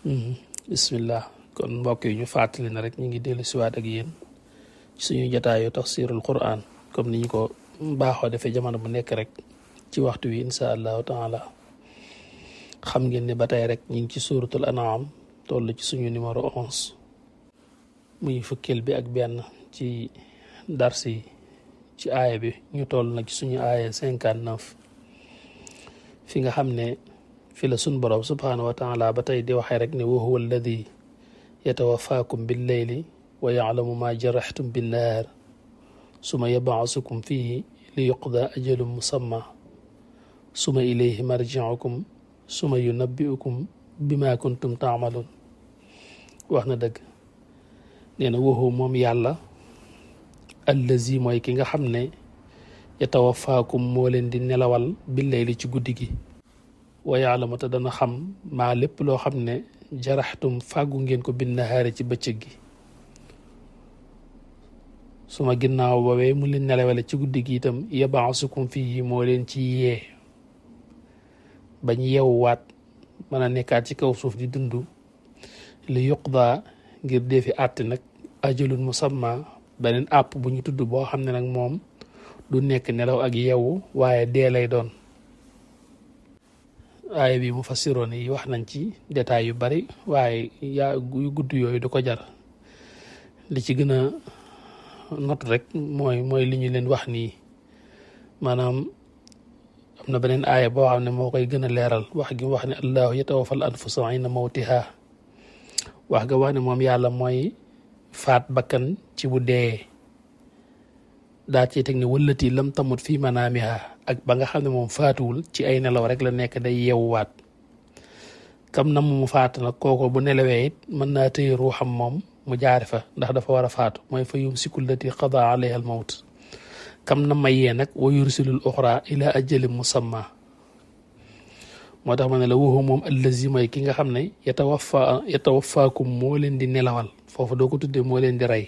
bismillah kon mbokk yi ñu fàttali na rek ñu ngi dellu siwaat ak yéen suñu jotaayu tafsirul quran comme ni ñu ko baaxoo defee jamono bu nekk rek ci waxtu wi insha allahu taala xam ngeen ne ba tey rek ñu ngi ci suuratul an'am toll ci suñu numéro 11 muy fukkeel bi ak benn ci darsi ci aaya bi ñu toll nag ci suñu aaya 59 fi nga xam ne fi la sun borom subhanahu wa taala ba tey di waxee rek ne wa huwa alladi yatawafaakum billeyli wa yaclamu ma jaraxtum binnahaar suma yabcasukum fihi li yuqda ajalum musamma suma ilayhi marjicukum suma yunabbiukum bima kuntum taamaluun wax na dëgg nee na wa huwa moom yàlla allazi mooy ki nga xam ne yatawafaakum moo leen di nelawal billeyli ci guddi gi wa yaalamu te dana xam maa lépp loo xam ne jaraxtum fàggu ngeen ko binnahaari ci bëccëg gi suma ginnaaw boobee mu leen nelawale ci guddi gi itam yabaasukum fii moo leen ci yee bañ yeewuwaat mën a nekkaat ci kaw suuf di dund li yuqda ngir deefi àtte nag ajalun musamma beneen àpp bu ñu tudd boo xam ne nag moom du nekk nelaw ak yeewu waaye dee lay doon aaya bi mu fassiroon yi wax nañ ci détails yu bari waaye yu gudd yooyu du ko jar li ci gën a not rek mooy li ñu leen wax nii maanaam am na beneen aaya boo xam ne moo koy gën a leeral wax gi wax ne allahu yatawaffal anfusa inda mawtiha wax ga wax ne moom yàlla mooy faat bakkan ci bu dee daa ci teg ne wëllati lam tamut fii manaamiha ak ba nga xam ne moom faatuwul ci ay nelaw rek la nekk day yeewuwaat kam na mu faat nag kooko bu nelawee it mën naa tëye ruuxam moom mu jaare fa ndax dafa war a faatu mooy fa yumsiku llati qada alayha al mawt kam na mayee nag wa yursilul uxra ila ajalin musamma moo tax ma ne la waxu moom allazi mooy ki nga xam ne yatawaffaakum moo leen di nelawal foofu doo ko tuddee moo leen di rey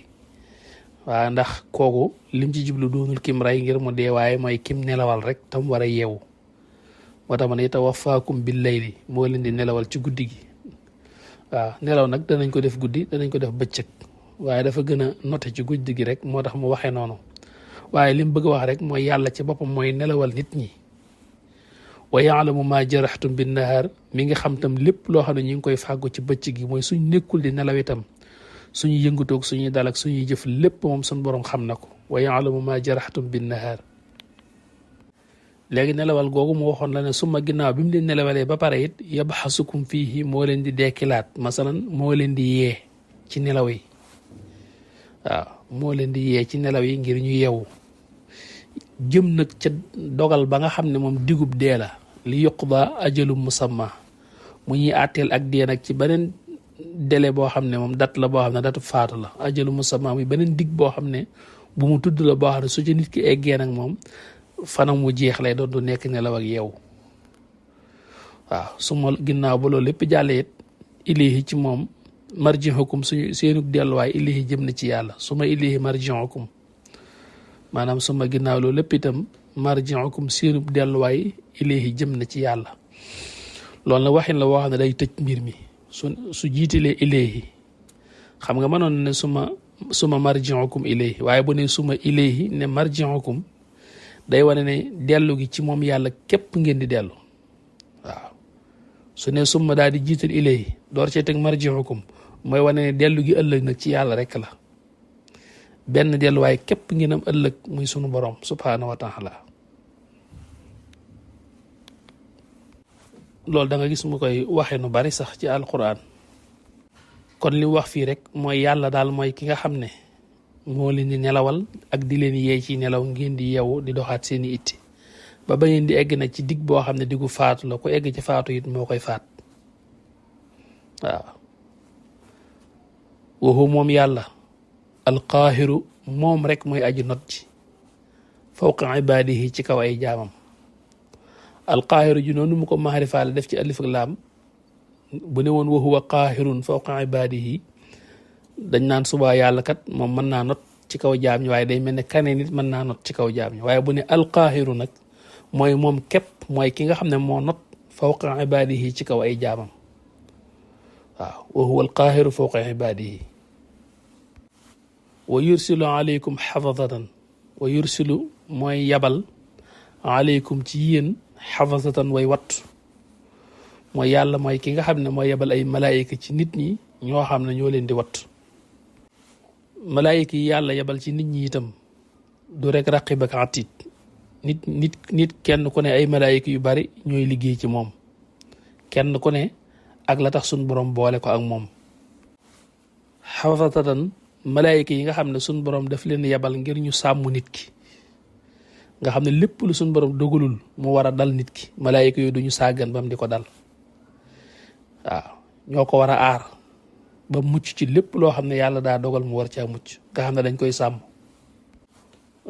waaw ndax kooku lim ci jublu doonul kim rey ngir mu dee waaye mooy kim nelawal rek tam war a yeewu moo tax ma ne yatawaffaakum bil layli moo leen di nelawal ci guddi gi waaw nelaw nag danañ ko def guddi danañ ko def bëccëg waaye dafa gën a noté ci guddi gi rek moo tax mu waxee noonu waaye lim bëgg a wax rek mooy yàlla ci boppam mooy nelawal nit ñi wa yaalamu ma jaraxtum bin nahaar mi ngi xam tam lépp loo xam ne ñu ngi koy fàggu ci bëccëg gi mooy suñ nekkul di nelaw itam suñu yëngutoog suñuy dal ak suñuy jëf lépp moom suñ borom xam na ko wa yaalamu ma jaraxtum bin nahaar léegi nelawal googu mu waxoon la ne suma ginnaaw bi mu leen nelawalee ba pare it yabxasukum fiihi moo leen di dekkilaat masalan moo leen di yee ci nelaw yi waaw moo leen di yee ci nelaw yi ngir ñu yeewu jëm nag ca dogal ba nga xam ne moom digub dee la li yuqda ajalum musamma mu ñuy àtteel ak dee nag ci beneen délai boo xam ne moom dat la boo xam ne datu faatu la ajalu musamma muy beneen dig boo xam ne bu mu tudd la boo xam ne su ci nit ki eggee nag moom fanam mu jeex lay doon du nekk nelaw ak yeewu waaw su ma ginnaaw ba loolu lépp jàllee it ilayhi ci moom marji'ukum suñu seenug delluwaay ilayhi jëm na ci yàlla su ma ilayhi marji'ukum maanaam su ma ginnaaw loolu lépp itam marji'ukum seenug delluwaay ilayhi jëm na ci yàlla loolu nag waxin la woo xam ne day tëj mbir mi su jiitalee ilayhi xam nga mënoon ne suma marji'ukum ilayhi waaye bu ne suma ilayhi ne marji'ukum day wane ne dellu gi ci moom yàlla képp ngeen di dellu waaw su ne suma daal di jiital ilayhi door cee teg marji'ukum mooy wane ne dellu gi ëllëg nag ci yàlla rek la benn delluwaay képp ngeen am ëllëg muy sunu borom subhaanahu wa taala loolu da nga gis mu koy waxe nu bari sax ci alquran kon li wax fii rek mooy yàlla daal mooy ki nga xam ne moo leen di nelawal ak di leen yee ci nelaw ngeen di yeewu di doxaat seeni itti ba ba ngeen di egg nag ci digg boo xam ne diggu faatu la ku egg ci faatu it moo koy faat waaw waxu moom yàlla alqaahiru moom rek mooy aji not ji fawqa ibaadihi ci kaw ay jaamam alqaahiru ji noonu mu ko maarifaale def ci alif ak laam bu ne woon wa huwa qaahirun fawqa ibaadihi dañ naan subaa yàlla kat moom mën naa not ci kaw jaam ñi waaye day mel ne kaneen nit mën naa not ci kaw jaam ñi waaye bu ne alqaahiru nag mooy moom képp mooy ki nga xam ne moo not fawqa ibaadihi ci kaw ay jaamam waaw wa huwa alqaahiru fawqa ibaadihi wa yursilu aleykum xafadatan wa yursilu mooy yabal aleykum ci yéen xafasatan way watt mooy yàlla mooy ki nga xam ne mooy yabal ay malaayika ci nit ñi ñoo xam ne ñoo leen di watt malaayika yi yàlla yabal ci nit ñi itam du rek raqib ak atiid nit kenn ku ne ay malaayika yu bari ñooy liggéey ci moom kenn ku ne ak la tax suñ borom boole ko ak moom xafasatan malaayika yi nga xam ne suñ borom daf leen yabal ngir ñu sàmm nit ki nga xam ne lépp lu suñ borom dogalul mu war a dal nit ki malaayika yooyu duñu sàggan ba mu di ko dal waaw ñoo ko war a aar ba mucc ci lépp loo xam ne yàlla daa dogal mu war caa mucc nga xam ne dañ koy sàmm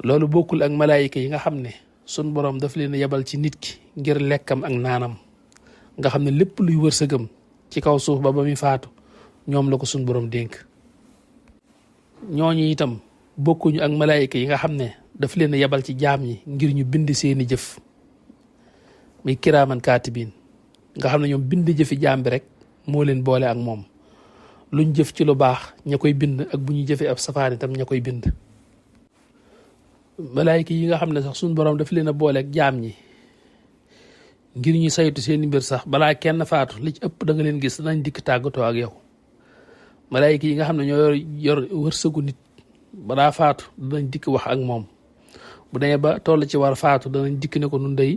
loolu bokkul ak malaayika yi nga xam ne suñ borom daf leen yabal ci nit ki ngir lekkam ak naanam nga xam ne lépp luy wërsëgam ci kaw suuf ba muy faatu ñoom la ko suñ borom dénk ñooñu itam bokkuñu ak malaayika yi nga xam ne daf leen yabal ci jaam ñi ngir ñu bind seeni jëf muy kiraaman kaatibiin nga xam ne ñoom bind jëfi jaam bi rek moo leen boole ak moom luñ jëf ci lu baax ña koy bind ak bu ñu jëfee ab safaan itam ña koy bind malaayika yi nga xam ne sax suñ borom daf leen a boole ak jaam ñi ngir ñu saytu seeni mbir sax balaa kenn faatu li ci ëpp da nga leen gis danañ dikk tàggatoo ak yow malaayika yi nga xam ne ñoo yor wërsëgu nit balaa faatu danañ dikk wax ak moom bu demee ba toll ci war faatu danañ dikk ne ko nun day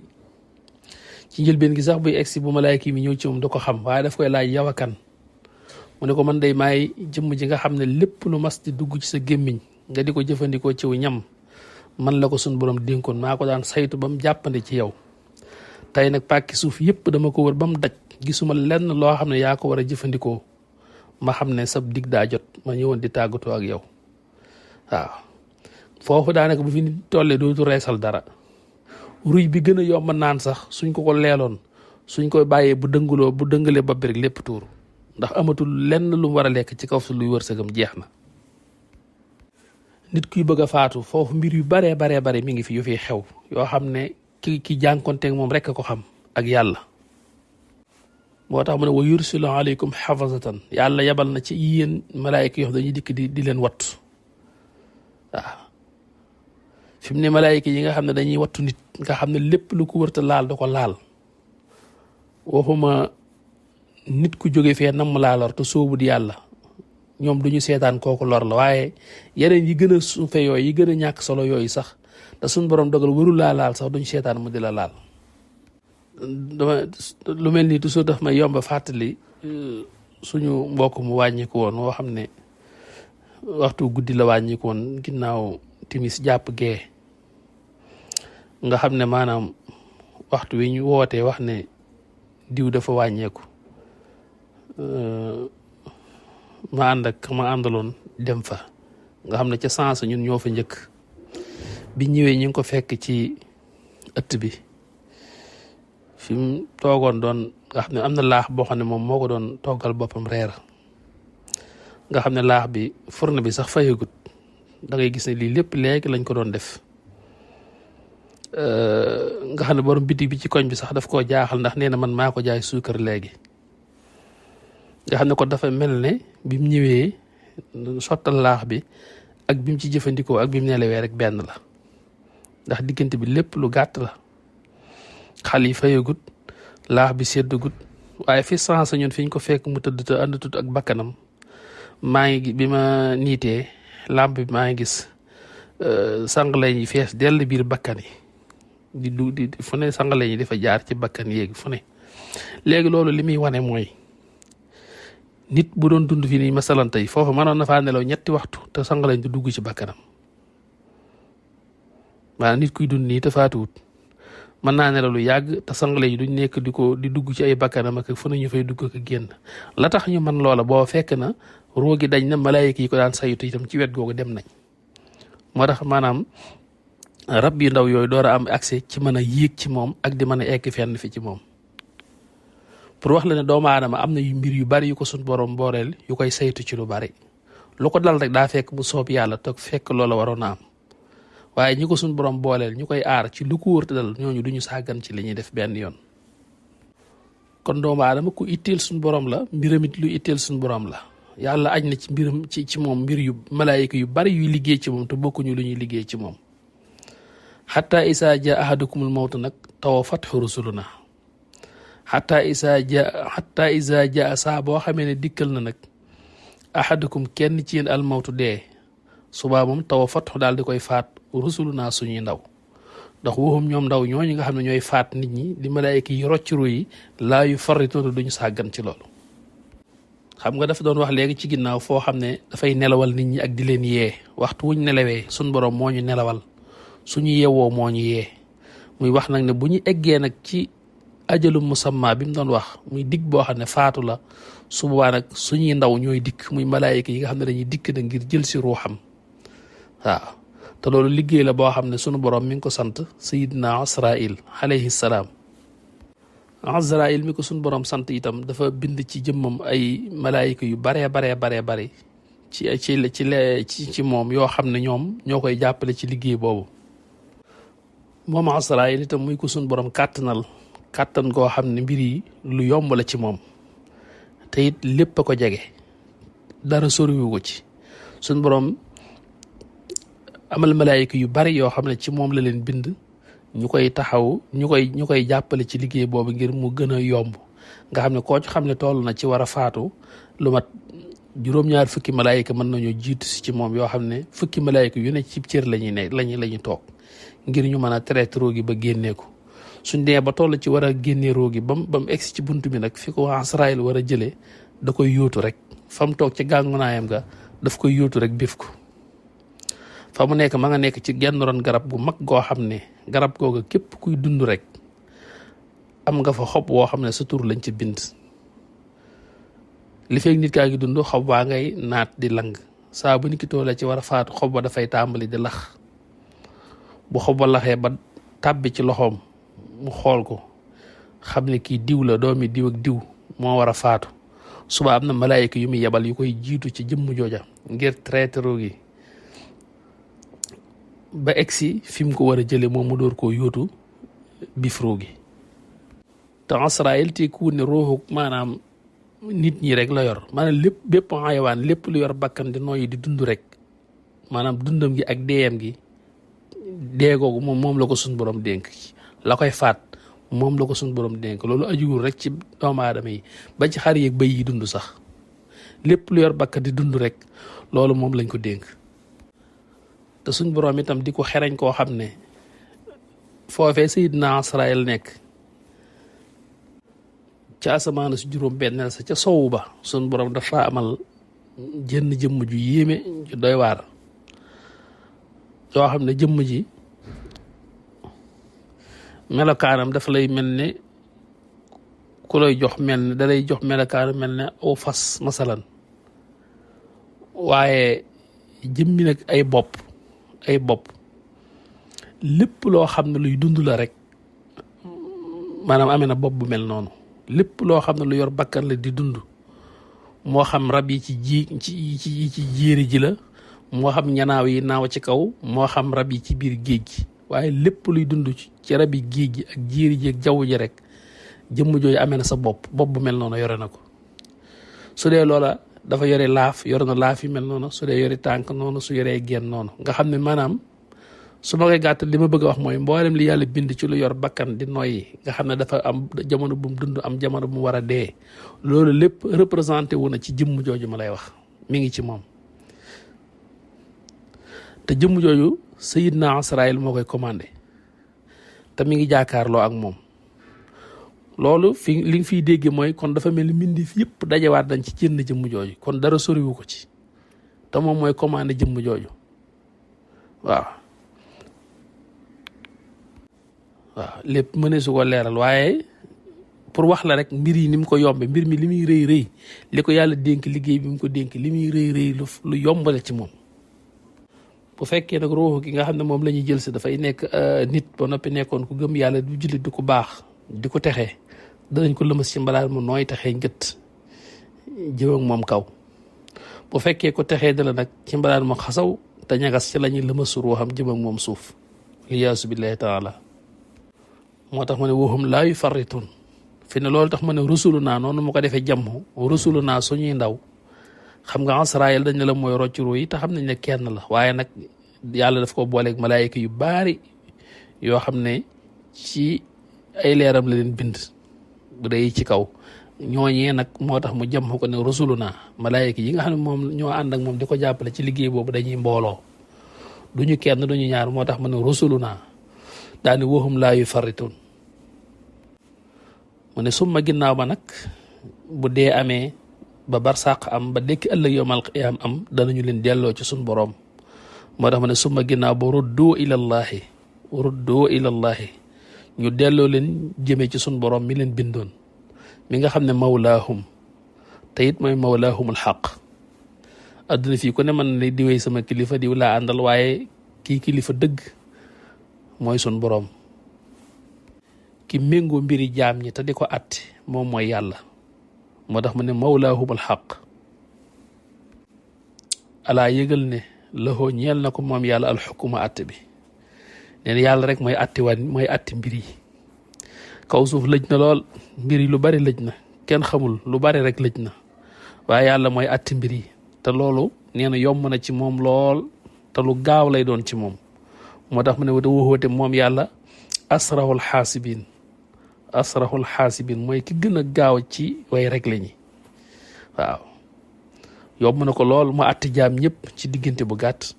ci njëlbeen gi sax buy egsi bu malaayika yi ñëw ci moom da ko xam waaye daf koy laaj yow a kan mu ne ko man day maay jëmm ji nga xam ne lépp lu mas di dugg ci sa gémmiñ nga di ko jëfandikoo ciw ñam man la ko suñ borom dénkoon maa ko daan saytu ba mu jàppande ci yow tey nag pàkki suuf yëpp dama ko wër ba mu daj gisuma lenn loo xam ne yaa ko war a jëfandikoo ma xam ne sab dig daa jot ma ñëwoon di tàggatoo ak yow waaw foofu daanaka bu fi nit tollee dootu reesal dara ruy bi gën a yomb naan sax suñ ko leeloon suñ koy bàyyee bu dëngalee bopp bi rek lépp tuuru ndax amatul lenn lu mu war a lekk ci kaw su luy wërsëgam jeex na nit kuy bëgg a faatu foofu mbir yu baree bare mi ngi fi yu fi xew yoo xam ne ki jànkonteeg moom rek a ko xam ak yàlla moo tax mu ne wa yursilu aleykum xafasatan yàlla yabal na ci yéen malaayika yoo xam dañuy dikk di leen wattu waaw fi mu ne malaayika yi nga xam ne dañuy wattu nit nga xam ne lépp lu ko wërta laal da ko laal waxuma nit ku jóge fee nam laa lor te soobu di yàlla ñoom duñu seetaan kooku lor la waaye yeneen yi gën a suufe yooyu yi gën a ñàkk solo yooyu sax te suñ borom dogal warul laa laal sax duñu seetaan mu di la laal dama lu mel nii toujours daf may yomba fàttali suñu mbokk mu wàññiku woon woo xam ne waxtu guddi la wàññiku woon ginnaaw timis jàpp gee nga xam ne maanaam waxtu wi ñu wootee wax ne diw dafa wàññeeku ma àndaloon dem fa nga xam ne ca sens ñun ñoo fa njëkk bi ñëwee ñu ngi ko fekk ci ëtt bi fi mu toogoon doon nga xam ne am na laax boo xam ne moom moo ko doon toggal boppam reer nga xam ne laax bi fourne bi sax fayagut da ngay gis ne lii lépp léegi lañ ko doon def nga xam ne borom bitig bi ci koñ bi sax daf koo jaaxal ndax nee na man maa ko jaay suukar léegi nga xam ne ko dafa mel ne bi mu ñëwee sottal laax bi ak bi mu ci jëfandikoo ak bi mu nelawee rek benn la ndax diggante bi lépp lu gàtt la xal yi fayagut laax bi seddagut waaye fi sens ñun fi ñu ko fekk mu tëdd te àndatut ak bakkanam maa ngi bi ma niitee làmp bi maa ngi gis sangale yi fees dell biir bakkan yi di fu ne sangale yi dafa jaar ci bakkan yéegi fu ne léegi loolu li muy wane mooy nit bu doon dund fii nii masalan tey foofu mënoon na faa nelaw 3 waxtu te sangale du dugg ci bakkanam maanaam nit kuy dund nii te faatuwut mën naa nelaw lu yàgg te sangale yi duñ nekk di dugg ci ay bakkanam ak fu ne ñu fay dugg ak génn la tax ñu man loola boo fekk na roogi dañ na malaayika yi ko daan saytu itam ci wet googu dem nañ moo tax maanaam rab yu ndaw yooyu door a am accès ci mën a yéeg ci moom ak di mën a egg fenn fi ci moom pour wax la ne doomu aadama am na yu mbir yu bari yu ko suñ borom booreel yu koy saytu ci lu bari lu ko dal rek daa fekk mu soob yàlla toog fekk loola waroon a am waaye ñi ko suñ borom booleel ñu koy aar ci lu ko wërta dal ñooñu duñu sàggan ci li ñuy def benn yoon kon doomu aadama ku itteel suñu borom la, mbiram it lu itteel suñu borom la. yàlla aj na ci mbiram ci moom mbir yu malaayika yu bari yuy liggéey ci moom te bokkuñu lu ñuy liggéey ci moom. xataa isaa jaa ahadukumul mawtu nag tawaffathu rusuluna xataa isaa jaa saa boo xamee ne dikkal na nag ahadukum kenn ci yéen almawtu dee subaa moom tawaffathu daal di koy faat rusuluna suñuy ndaw. ndax waxum ñoom ndaw ñooñu nga xam ne ñooy faat nit ñi di malaayika yi roccuru yi laa yu farritoona duñu sàggan ci loolu. xam nga dafa doon wax léegi ci ginnaaw foo xam ne dafay nelawal nit ñi ak di leen yee waxtu wuñ nelawee suñ borom moo ñu nelawal suñu yewoo moo ñu yee. muy wax nag ne bu ñu eggee nag ci ajalum musamma bi mu doon wax muy digg boo xam ne faatu la su boobaa nag suñuy ndaw ñooy dikk muy malaayika yi nga xam ne dañuy dikk nag ngir jël si ruuxam. waaw te loolu liggéey la boo xam ne sunu borom mi ngi ko sant sayidna Asrail alayhi salaam. Asrail mi ko sunu borom sant itam dafa bind ci jëmmam ay malaayika yu baree bare ci moom yoo xam ne ñoom ñoo koy jàppale ci liggéey boobu. moom Asrail itam muy ko sunu borom kàttan goo xam ne mbir yi lu yomb la ci moom te it lépp a ko jege dara soriwu ko ci sunu borom. amal malaayika yu bari yoo xam ne ci moom la leen bind ñu koy taxaw ñu koy jàppale ci liggéey boobu ngir mu gën a yomb nga xam ne koo ci xam ne toll na ci war a faatu lu mat juróom-ñaar fukki malaayika mën nañoo jiitu si ci moom yoo xam ne fukki malaayika yu ne ci cër la ñuy toog ngir ñu mën a traité roogi ba génnee ko suñ dee ba toll ci war a génnee roogi ba mu egsi ci bunt bi nag fi ko Asraayil war a jëlee da koy yóotu rek fa mu toog ci gàngunaayam ga daf koy yóotu rek bif ko. fa mu nekk ma nga nekk ci genn ron garab gu mag goo xam ne garab googa képp kuy dund rek am nga fa xob woo xam ne sa tur lañ ci bind. li fekk nit kaa ngi dund xob waa ngay naat di lang saa bu nit ki toolee ci war a faatu xob ba dafay tàmbali di lax bu xob ba laxee ba tàbbi ci loxoom mu xool ko xam ne kii diw la doomi diw ak diw moo war a faatu suba am na malaayika yu muy yebal yu koy jiitu ci jëmm jooja ngir traité gi ba egsi fi mu ko war a jële moom mu door koo yóotu bif roogi. te Asraayil te ku ne ruuxu maanaam nit ñi rek la yor maanaam lépp bépp xayawaan lépp lu yor bakkan di nooyi di dund rek maanaam dundam gi ak deeyam gi dee googu moom la ko suñ borom dénk la koy faat moom la ko suñ borom dénk loolu ajuwul rek ci doomu aadama yi ba ci xar yeeg bëy yi dund sax lépp lu yor bakkan di dund rek loolu moom lañ ko dénk. te suñ borom itam di ko xereñ koo xam ne foofee sayidna Asraayil nekk ca asamaan su juróom benneel sa ca sowu ba suñ borom dafa amal jënn jëmm ju yéeme ju doy waar yoo xam ne jëmm ji melokaanam dafa lay mel ne ku lay jox mel ne dalay jox melokaanam mel ne aw fas masalan waaye jëmmi nag ay bopp lépp loo xam ne luy dund la rek maanaam amee na bopp bu mel noonu lépp loo xam ne lu yor bakkan la di dund moo xam rab yi ci jéeri ji la moo xam ñanaaw yi naaw ci kaw moo xam rab yi ci biir géej gi waaye lépp luy dund ci rab yi géej gi ak jéeri ji ak jaww ji rek jëmm jooju amee na sa bopp bu mel noonu yore na ko. su dee loola dafa yore laaf yor na laaf yi mel noonu su dee yore tànk noonu su yoree genn noonu nga xam ne maanaam su ma koy gàttal li ma bëgg a wax mooy mboolem li yàlla bind ci lu yor bakkan di noyyi nga xam ne dafa am jamono bu mu dund am jamono bu mu war a dee loolu lépp représenté wu na ci jëmm jooju ma lay wax mi ngi ci moom. te jëmm jooju sayidna Asraayil moo koy commandé te mi ngi jaakaarloo ak moom loolu fi li nga fiy dégg mooy kon dafa mel ni mbindeef yëpp dajewaat dañ ci jënn jëmm jooju kon dara soriwu ko ci te moom mooy commandé jëmm jooju waaw lépp mënee su ko leeral waaye pour wax la rek mbir yi ni mu ko yombe mbir mi li muy rëy li ko yàlla dénk liggéey bi mu ko dénk li muy rëy lu yombale ci moom. bu fekkee nag ruuxu gi nga xam ne moom la ñuy jël si dafay nekk nit ba noppi nekkoon ku gëm yàlla du jullit du ko baax di ko texee danañ ko lëmas ci mbalaan mu nooy texee njët jëm ak moom kaw. bu fekkee ko texee dala nag ci mbalaan mu xasaw te ñagas ci la ñuy lëmas ruuxam jëm ak moom suuf liyaasu billahi taala moo tax ma ne waxum laa yufarrituun fi ne loolu tax ma ne rusulu naa noonu ma ko defee jàmm rusulu naa suñuy ndaw xam nga Asraayil dañ ne la mooy rocc ruu yi te xam nañ ne kenn la waaye nag yàlla daf ko booleeg malaayika yu baari yoo xam ne ci ay leeram la leen bind bu dee ci kaw ñooñee nag moo tax mu jàmm ko ne rusulu naa malaayika yi nga xam ne moom ñoo ànd ak moom di ko jàppale ci liggéey boobu dañuy mbooloo duñu kenn duñu ñaar moo tax ma ne rusulu naa daani waxum laa yu farritun mu ne summa ginnaaw ba nag bu dee amee ba barsàq am ba dekki ëllëg yawmal qiyaam am danañu leen delloo ci suñ boroom moo tax ma ne summa ginnaaw ba ruddoo ilallaahi ñu delloo leen jëmee ci suñ boroom mi leen bindoon mi nga xam ne mawlaahum te it mooy mawlaahumul xaq adduna fii ku ne man lay diwee sama kilifa diw laa àndal waaye kii kilifa dëgg mooy sun boroom ki méngoo mbiri jaam ñi te di ko àtte moom mooy yàlla moo tax mu ne mawlaahumul xaq alaa yëgal ne laxoo ñeel na ko moom yàlla alxukuma àtte bi neen yàlla rek mooy àtte mbir yi kaw suuf lëj na lool mbir yi lu bari lëj na kenn xamul lu bari rek lëj na waaye yàlla mooy àtte mbir yi te loolu nee na yomb na ci moom lool te lu gaaw lay doon ci moom moo tax mu ne wata waxoote moom yàlla asrahul xaasibin mooy ki gën a gaaw ci way rek la ñi waaw yomb na ko lool mu àtte jaam ñëpp ci diggante bu gàtt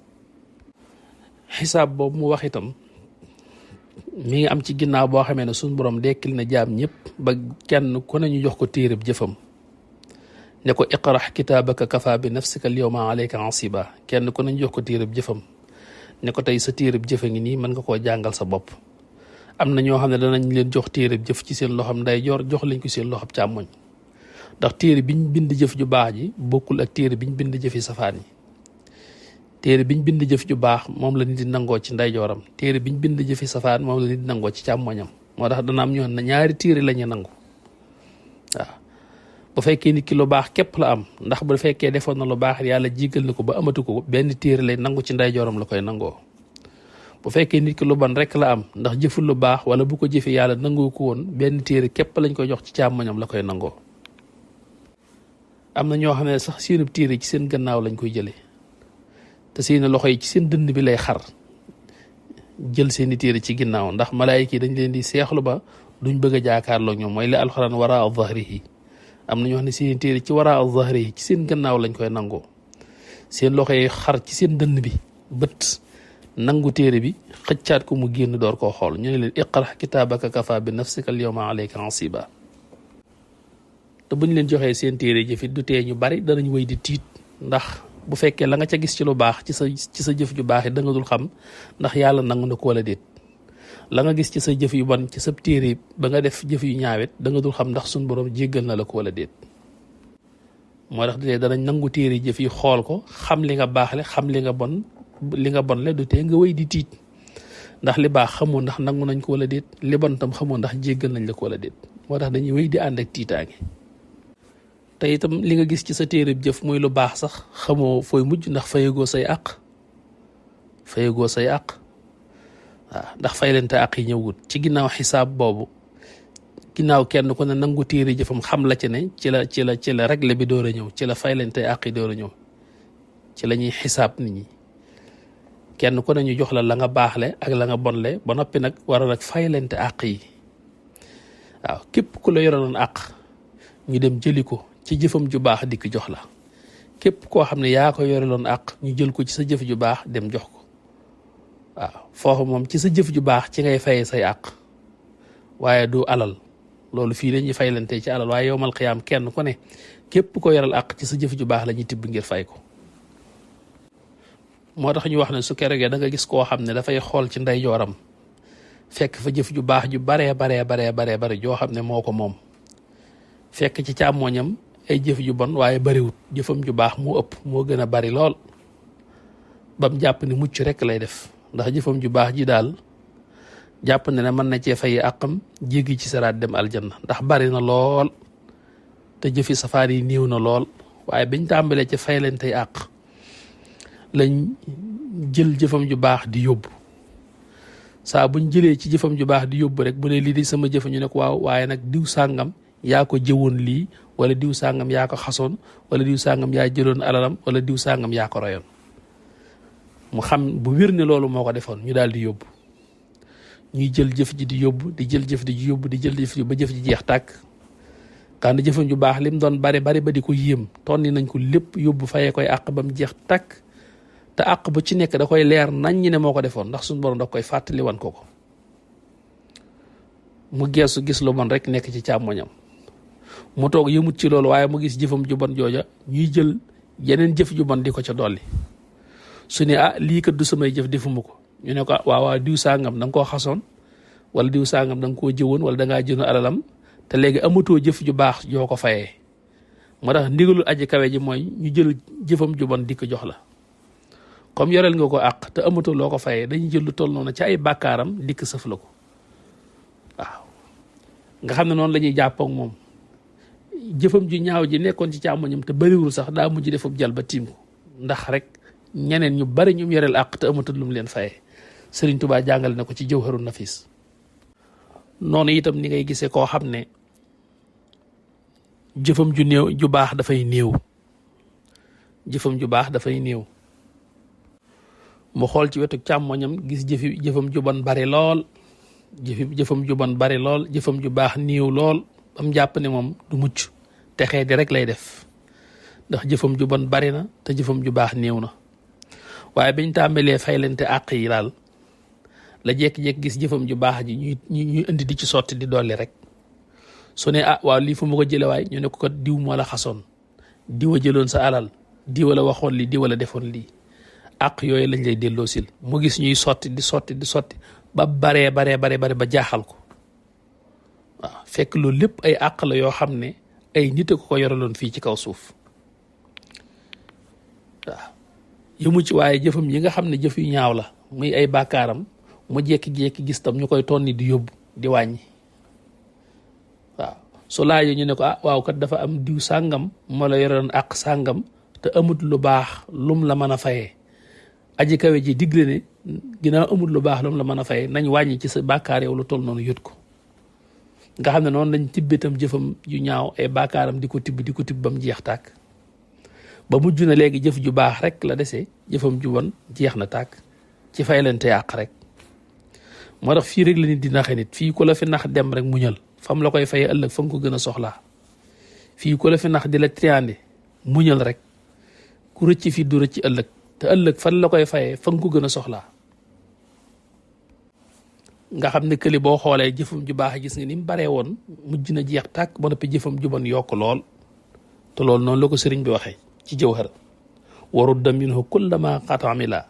xisaab boobu mu wax itam mi ngi am ci ginnaaw boo xamee ne suñ borom dekkil na jaam ñëpp ba kenn ku ne ñu jox ko téereb jëfam ne ko iqrax kitaabaka kafa bi nafsika al yawma alayka hasiba kenn ku ne ñu jox ko téereb jëfam ne ko tey sa téereb jëfa ngi nii mën nga koo jàngal sa bopp am na ñoo xam ne danañ leen jox téereb jëf ci seen loxam ndeyjoor jox lañ ko seen loxam càmmoñ ndax téere biñ bind jëf ju baax ji bokkul ak téere biñ bind jëfi safaan yi téere biñ bind jëf ju baax moom la nit di nangoo ci ndeyjooram téere biñ bind jëfi safaan moom la nit di nangoo ci càmmoñam moo tax dana am ñoo xam ne ñaari téere la ñu nangu waaw bu fekkee nit ki lu baax képp la am ndax bu fekkee defoon na lu baax yàlla jéggal na ko ba amatu ko benn téere lay nangu ci ndeyjooram la koy nangoo bu fekkee nit ki lu bon rek la am ndax jëful lu baax wala bu ko jëfee yàlla nangoo ko woon benn téere képp lañ koy jox ci càmmoñam la koy nangoo am na ñoo xam ne sax seenub téere ci seen gannaaw lañ koy jëlee te seeni loxo yi ci seen dënn bi lay xar jël seeni téere ci ginnaaw ndax malaayika yi dañ leen di seexlu ba duñ bëgg a jaakaarloo ñoom mooy li alxuraan waraa zahrihi am na ñoo xam ne seeni téere ci waraa zahrihi ci seen gannaaw lañ koy nangoo seen loxo yi xar ci seen dënn bi bët nangu téere bi xëccaat ko mu génn door koo xool ñu ne leen iqra kitaabaka kafa bi nafsika al yawma alayka hasiba te buñ leen joxee seen téere jëfit du tee ñu bari danañ wéy di tiit ndax bu fekkee la nga ca gis ci lu baax ci sa jëf ju baax yi da nga dul xam ndax yàlla nangu na ko wala déet la nga gis ci sa jëf yu bon ci sa téere ba nga def jëf yu ñaawet da nga dul xam ndax suñ borom jéggal na la ko wala déet moo tax du tee danañ nangu téere jëf yi xool ko xam li nga baaxle xam li nga bon le du tee nga wéy di tiit ndax li baax xamoo ndax nangu nañ ko wala déet li bon tam xamoo ndax jéggal nañ la ko wala déet moo tax dañuy wéy di ànd ak tiitaange te itam li nga gis ci sa téereb jëf muy lu baax sax xamoo fooy mujj ndax fayagoo say àq waaw ndax faylente àq yi ñëwut ci ginnaaw xisaab boobu ginnaaw kenn ku ne nangu téere jëfam xam la ci ne ci la règle bi door a ñëw ci la faylente àq yi door a ñëw ci la ñuy xisaab nit ñi kenn ku ne ñu jox la nga baaxle ak la nga bonle ba noppi nag war a nag faylente àq yi waaw képp ku la yoraloon àq ñu dem jëli ko ci jëfam ju baax dikk jox la képp koo xam ne yaa ko yoreloon àq ñu jël ko ci sa jëf ju baax dem jox ko waaw foofu moom ci sa jëf ju baax ci ngay fayee say àq waaye du alal loolu fii la ñuy faylante ci alal waaye yowmal xiyaam kenn ku ne képp ko yoral àq ci sa jëf ju baax la ñuy tibb ngir fay ko moo tax ñu wax ne su keroogee da nga gis koo xam ne dafay xool ci ndeyjooram fekk fa jëf ju baax ju bare joo xam ne moo ko moom fekk ci càmmooñam ay jëf ju bon waaye bariwut jëfam ju baax moo ëpp moo gën a bari lool bam jàpp ne mucc rek lay def ndax jëfam ju baax ji daal jàpp ne mën na cee fay àqam jéggi ci saraat dem aljanna ndax bari na lool te jëfi safaan yi néew na lool waaye biñ tàmbalee ci fay leen tey àq lañ jël jëfam ju baax di yóbbu saa buñ jëlee ci jëfam ju baax di yóbbu rek bu ne lii di sama jëf ñu ne ko waaw waaye nag diw sàngam yaa ko jëwoon lii wala diw sàngam yaa ko xasoon wala diw sàngam yaa jëloon alalam wala diw sàngam yaa ko royoon mu xam bu wér ne loolu moo ko defoon ñu daal di yóbbu ñuy jël jëf ji di yóbbu di jël jëf ji yóbbu di jël jëf ji ba jëf ji jeex tàkk kan jëfam ju baax lim doon bari ba di ko yéem tonni nañ ko lépp yóbbu fayee koy àq ba mu jeex tàkk te àq bu ci nekk da koy leer nañ ñi ne moo ko defoon ndax suñu borom da koy fàttali wan ko mu geesu gis lu bon rek nekk ci càmmoñam mu toog yëmut ci loolu waaye mu gis jëfam ju bon jooja ñuy jël yeneen jëf ju bon di ko ca dolli su ne lii kat du samay jëf defuma ko ñu ne ko waaw diw sàngam da nga koo xasoon wala diw sàngam da nga koo jëwoon wala da ngaa jënoon alalam te léegi amatoo jëf ju baax joo ko fayee moo tax ndigalul aji kawe ji mooy ñu jël jëfam ju bon di ko jox la comme yoreel nga ko àq te amatoo loo ko fayee dañuy jël lu toll noonu ci ay bàkkaaram dikk sëf la ko waaw nga xam ne noonu la ñuy jàpp ak moom jëfam ju ñaaw ji nekkoon ci càmmoñam te bariwul sax daa mujj defub jal ba tiim ko ndax rek ñeneen ñu bari ñu yoreel àq te amatul lu mu leen fayee Sëriñ Tuubaa jàngale na ko ci Jawharun Nafis noonu itam ni ngay gisee koo xam ne jëfam ju néew ju baax dafay néew jëfam ju baax dafay néew mu xool ci wetu càmmoñam gis jëfam ju bon bari lool jëfam ju bon bari lool jëfam ju baax néew lool bam jàpp ne moom du mucc te xee di rek lay def ndax jëfam ju bon bari na te jëfam ju baax néew na waaye biñ tàmbalee faylante àq yi daal la jékki-jékki gis jëfam ju baax ji ñuy indi di ci sotti di dolli rek su ne waaw lii fu ma ko jële waay ñu ne ko kat diw moo la xasoon diw a jëloon sa alal diw la waxoon lii diw la defoon lii àq yooyu lañ lay delloosil mu gis ñuy sotti di sotti ba baree ba jaaxal ko waaw fekk loolu lépp ay àq la yoo xam ne ay nit a ko yoraloon fii ci kaw suuf waaw yëmu ci waaye jëfam yi nga xam ne jëf yu ñaaw la muy ay bàkkaaram mu jékki-jékki gis tam ñu koy tonni di yóbbu di wàññi waaw su laajee ñu ne ko waaw kat dafa am diw sàngam moo la yoroon àq sàngam te amut lu baax lum la mën a fayee aji kawe ji digle ne ginnaaw amut lu baax lum la mën a fayee nañ wàññi ci sa bàkkaar yow lu toll noonu yët ko nga xam ne noonu lañ tibbitam jëfam yu ñaaw ay bàkkaaram di ko tibb ba mu jeex tàkk ba mujj na léegi jëf ju baax rek la dese jëfam ju bon jeex na tàkk ci fay leen te yàq rek moo tax fii rek la nit di naxe nit fii ku la fi nax dem rek muñal fam la koy fayee ëllëg fa nga ko gën a soxlaa fii ku la fi nax di la triande muñal rek ku rëcc fii du rëcc ëllëg te ëllëg fan la koy fayee fa nga ko gën a soxlaa nga xam ne këli boo xoolee jëfam ju baax gis nga ni mu baree woon mujj na jeex tàkk ba noppi jëfam ju bon yokk lool te loolu noonu la ko sëriñ bi waxee ci Jawhar warudda minhu kullama qad amila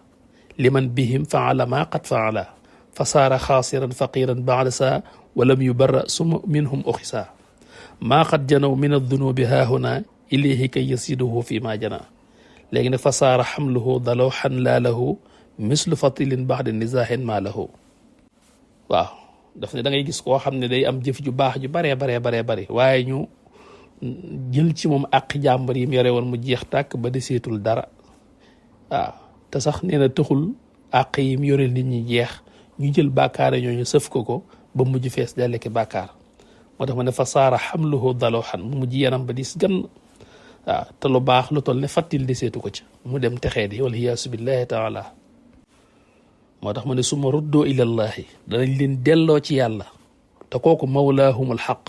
liman bihim faala ma qad faala fa saara xaasiran faqiran baada saa walam yubarra suma minhum oxisa maa qad janaw min addunubi haahuna ilayhi kay yasiduhu fi ma jana léegi nag fa saara xamluhu dalawxan laa lahu mislu fatilin baxda nisaahin maa lahu waaw daf ne da ngay gis koo xam ne day am jëf ju baax ju baree bari waaye ñu jël ci moom àq jàmbar yi mu yore woon mu jeex tàkk ba deseetul dara waaw te sax nee na taxul àq yi mu yore nit ñi jeex ñu jël bàkkaar ñooñu sëf ko ba mujj fees delle ki bàkkaar moo tax ma ne fa saara xamluhu dalawxan mu mujj yanam ba dis gan waaw te lu baax lu toll ne fattil deseetu ko ca mu dem texee di wala iyaasu billahi taala moo tax ma ne suma ruddoo ilallahi danañ leen delloo ci yàlla te kooku mawlaahum alxaq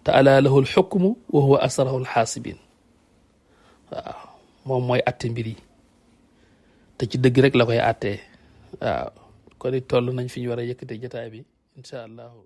te alaa lahu alxukmu wa huwa asrahu alxaasibin waaw moom mooy atte mbir yi te ci dëgg rek la koy attee waaw kon it toll nañ fi ñu war a yëkkate jotaay bi incha allahu